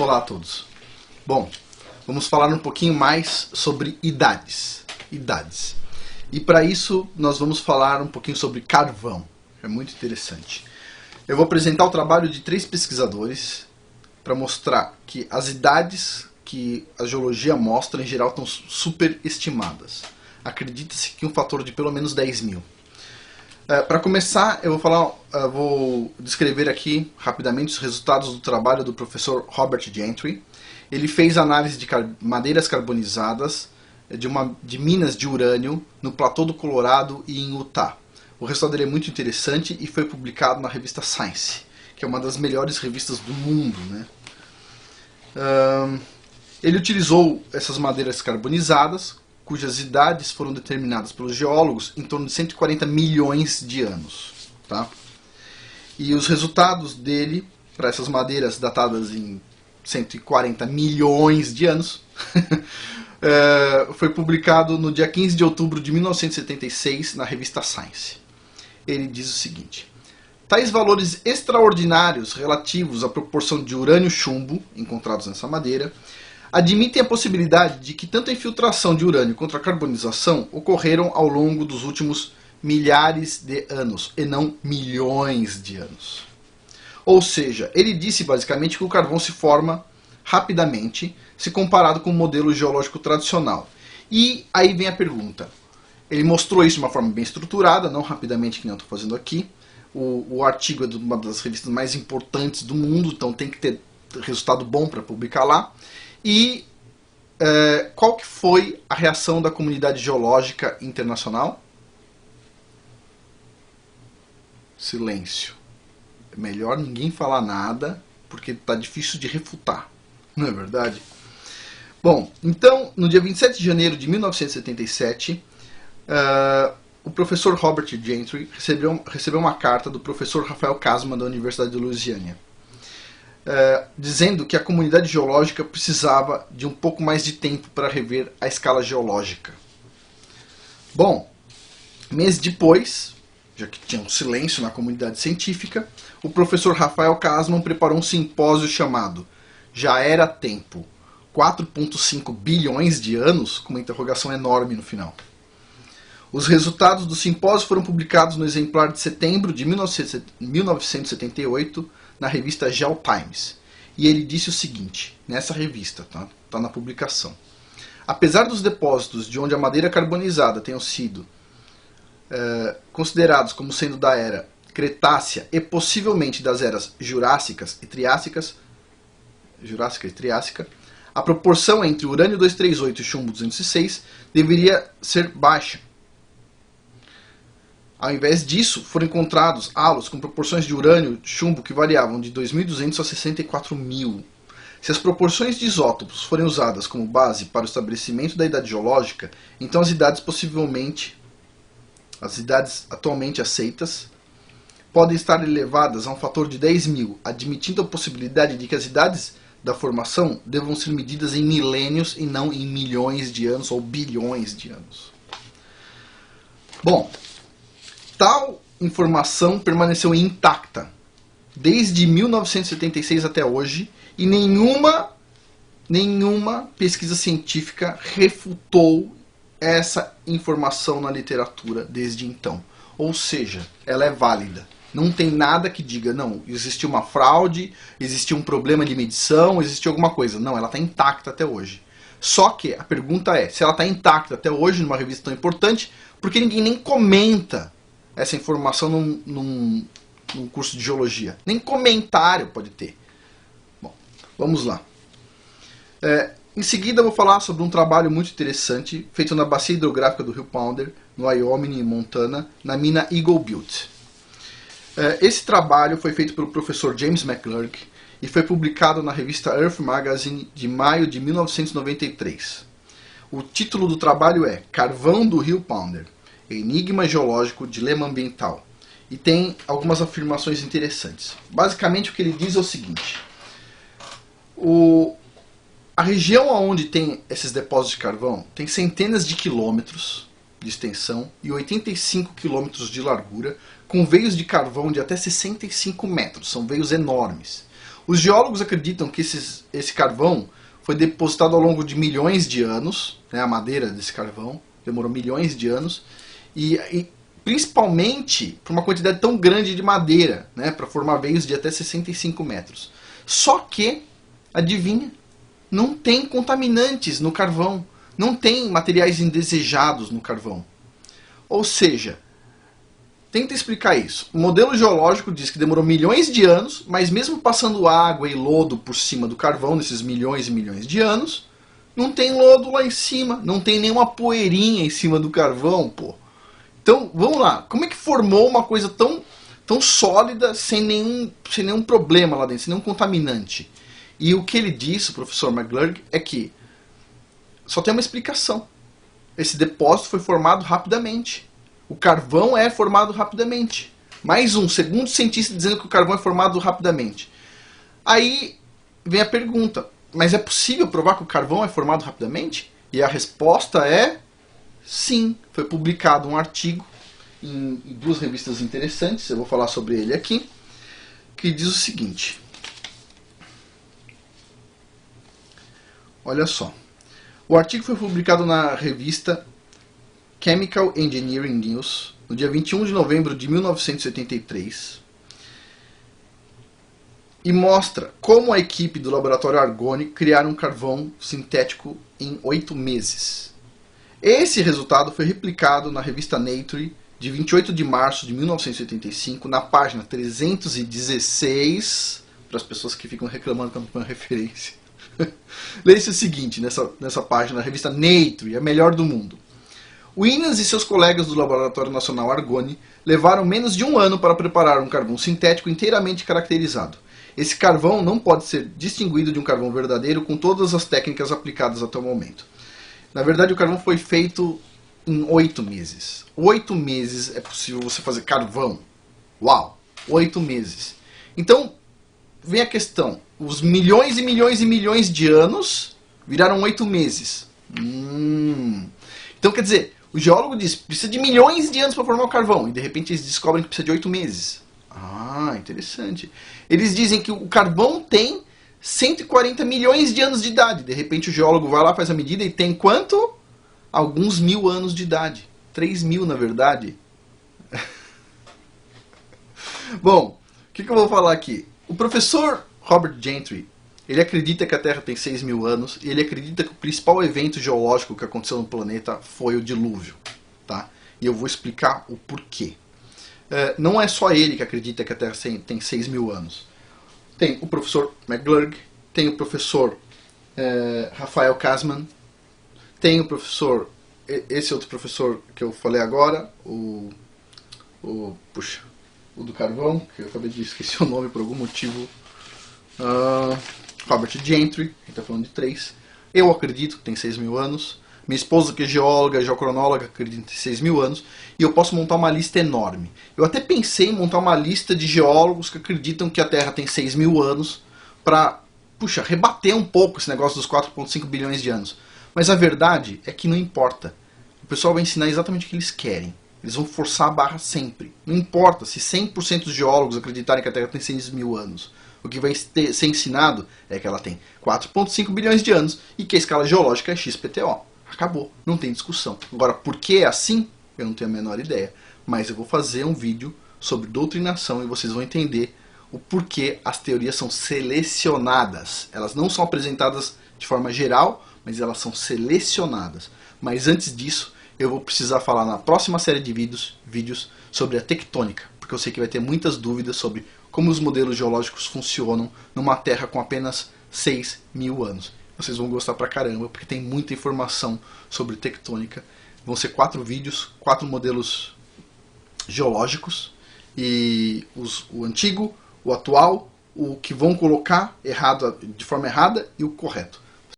Olá a todos. Bom, vamos falar um pouquinho mais sobre idades. E para isso nós vamos falar um pouquinho sobre carvão. É muito interessante. Eu vou apresentar o trabalho de 3 pesquisadores para mostrar que as idades que a geologia mostra em geral estão superestimadas. Acredita-se que um fator de pelo menos 10 mil. Para começar, eu vou descrever aqui rapidamente os resultados do trabalho do professor Robert Gentry. Ele fez análise de madeiras carbonizadas de minas de urânio no Platô do Colorado e em Utah. O resultado dele é muito interessante e foi publicado na revista Science, que é uma das melhores revistas do mundo, né? Ele utilizou essas madeiras carbonizadas, cujas idades foram determinadas pelos geólogos em torno de 140 milhões de anos. Tá? E os resultados dele, para essas madeiras datadas em 140 milhões de anos, foi publicado no dia 15 de outubro de 1976 na revista Science. Ele diz o seguinte: tais valores extraordinários relativos à proporção de urânio-chumbo encontrados nessa madeira admitem a possibilidade de que tanto a infiltração de urânio quanto a carbonização ocorreram ao longo dos últimos milhares de anos, e não milhões de anos. Ou seja, ele disse basicamente que o carvão se forma rapidamente se comparado com o modelo geológico tradicional. E aí vem a pergunta. Ele mostrou isso de uma forma bem estruturada, não rapidamente que nem eu estou fazendo aqui. O artigo é de uma das revistas mais importantes do mundo, então tem que ter resultado bom para publicar lá. E qual que foi a reação da comunidade geológica internacional? Silêncio. É melhor ninguém falar nada, porque está difícil de refutar, não é verdade? Bom, então, no dia 27 de janeiro de 1977, o professor Robert Gentry recebeu uma carta do professor Rafael Kasman da Universidade de Louisiana, dizendo que a comunidade geológica precisava de um pouco mais de tempo para rever a escala geológica. Bom, meses depois, já que tinha um silêncio na comunidade científica, o professor Rafael Kasman preparou um simpósio chamado Já Era Tempo, 4,5 bilhões de anos, com uma interrogação enorme no final. Os resultados do simpósio foram publicados no exemplar de setembro de 1978, na revista GeoTimes. E ele disse o seguinte, nessa revista, tá na publicação: apesar dos depósitos de onde a madeira carbonizada tenham sido considerados como sendo da era Cretácea e possivelmente das eras Jurássica e Triássica, a proporção entre urânio 238 e chumbo 206 deveria ser baixa. Ao invés disso, foram encontrados halos com proporções de urânio e chumbo que variavam de 2.200 a 64.000. Se as proporções de isótopos forem usadas como base para o estabelecimento da idade geológica, então as idades atualmente aceitas podem estar elevadas a um fator de 10 mil, admitindo a possibilidade de que as idades da formação devam ser medidas em milênios e não em milhões de anos ou bilhões de anos. Bom, tal informação permaneceu intacta desde 1976 até hoje e nenhuma pesquisa científica refutou essa informação na literatura desde então. Ou seja, ela é válida. Não tem nada que diga, não, existiu uma fraude, existiu um problema de medição, existiu alguma coisa. Não, ela está intacta até hoje. Só que a pergunta é, se ela está intacta até hoje numa revista tão importante, por que ninguém nem comenta essa informação num curso de geologia? Nem comentário pode ter. Bom, vamos lá. Em seguida eu vou falar sobre um trabalho muito interessante feito na bacia hidrográfica do rio Powder, no Wyoming e Montana, na mina Eagle Butte. Esse trabalho foi feito pelo professor James McClurg e foi publicado na revista Earth Magazine de maio de 1993. O título do trabalho é Carvão do Rio Powder, Enigma Geológico, Dilema Ambiental. E tem algumas afirmações interessantes. Basicamente o que ele diz é o seguinte: a região onde tem esses depósitos de carvão tem centenas de quilômetros de extensão e 85 quilômetros de largura, com veios de carvão de até 65 metros, são veios enormes. Os geólogos acreditam que esse carvão foi depositado ao longo de milhões de anos, né, a madeira desse carvão demorou milhões de anos, e principalmente por uma quantidade tão grande de madeira, né, para formar veios de até 65 metros. Só que, adivinha, não tem contaminantes no carvão, não tem materiais indesejados no carvão. Ou seja, tenta explicar isso. O modelo geológico diz que demorou milhões de anos, mas mesmo passando água e lodo por cima do carvão, nesses milhões e milhões de anos, não tem lodo lá em cima, não tem nenhuma poeirinha em cima do carvão, pô. Então, vamos lá. Como é que formou uma coisa tão sólida, sem nenhum problema lá dentro, sem nenhum contaminante? E o que ele disse, o professor McGlurk, é que só tem uma explicação. Esse depósito foi formado rapidamente. O carvão é formado rapidamente. Mais um, segundo cientista dizendo que o carvão é formado rapidamente. Aí vem a pergunta, mas é possível provar que o carvão é formado rapidamente? E a resposta é sim. Foi publicado um artigo em duas revistas interessantes, eu vou falar sobre ele aqui, que diz o seguinte. Olha só. O artigo foi publicado na revista Chemical Engineering News, no dia 21 de novembro de 1983, e mostra como a equipe do laboratório Argonne criaram um carvão sintético em 8 meses. Esse resultado foi replicado na revista Nature, de 28 de março de 1985, na página 316, para as pessoas que ficam reclamando quando põe a referência. Leia-se o seguinte, nessa página, na revista Nature, a melhor do mundo. Williams e seus colegas do Laboratório Nacional Argonne levaram menos de um ano para preparar um carvão sintético inteiramente caracterizado. Esse carvão não pode ser distinguido de um carvão verdadeiro com todas as técnicas aplicadas até o momento. Na verdade, o carvão foi feito em 8 meses. 8 meses é possível você fazer carvão. Uau! 8 meses. Então, vem a questão. Os milhões e milhões e milhões de anos viraram 8 meses. Então, quer dizer, o geólogo diz que precisa de milhões de anos para formar o carvão. E, de repente, eles descobrem que precisa de 8 meses. Ah, interessante. Eles dizem que o carvão tem 140 milhões de anos de idade. De repente, o geólogo vai lá, faz a medida e tem quanto? Alguns mil anos de idade. 3.000, na verdade. Bom, o que eu vou falar aqui? O professor Robert Gentry, ele acredita que a Terra tem 6.000 anos e ele acredita que o principal evento geológico que aconteceu no planeta foi o dilúvio. Tá? E eu vou explicar o porquê. Não é só ele que acredita que a Terra tem 6.000 anos. Tem o professor McGlurk, tem o professor Rafael Kasman, tem o professor, esse outro professor que eu falei agora, o do carvão, que eu acabei de esquecer o nome por algum motivo, Robert Gentry, a gente está falando de 3. Eu acredito que tem 6.000 anos. Minha esposa, que é geóloga, geocronóloga, acredita que tem 6.000 anos. E eu posso montar uma lista enorme. Eu até pensei em montar uma lista de geólogos que acreditam que a Terra tem 6.000 anos para, rebater um pouco esse negócio dos 4,5 bilhões de anos. Mas a verdade é que não importa. O pessoal vai ensinar exatamente o que eles querem. Eles vão forçar a barra sempre. Não importa se 100% dos geólogos acreditarem que a Terra tem 6.000 anos. O que vai ser ensinado é que ela tem 4,5 bilhões de anos e que a escala geológica é XPTO. Acabou, não tem discussão. Agora, por que é assim? Eu não tenho a menor ideia. Mas eu vou fazer um vídeo sobre doutrinação e vocês vão entender o porquê as teorias são selecionadas. Elas não são apresentadas de forma geral, mas elas são selecionadas. Mas antes disso, eu vou precisar falar na próxima série de vídeos sobre a tectônica, porque eu sei que vai ter muitas dúvidas sobre como os modelos geológicos funcionam numa Terra com apenas 6.000 anos. Vocês vão gostar pra caramba, porque tem muita informação sobre tectônica. Vão ser 4 vídeos, 4 modelos geológicos, e o antigo, o atual, o que vão colocar de forma errada e o correto.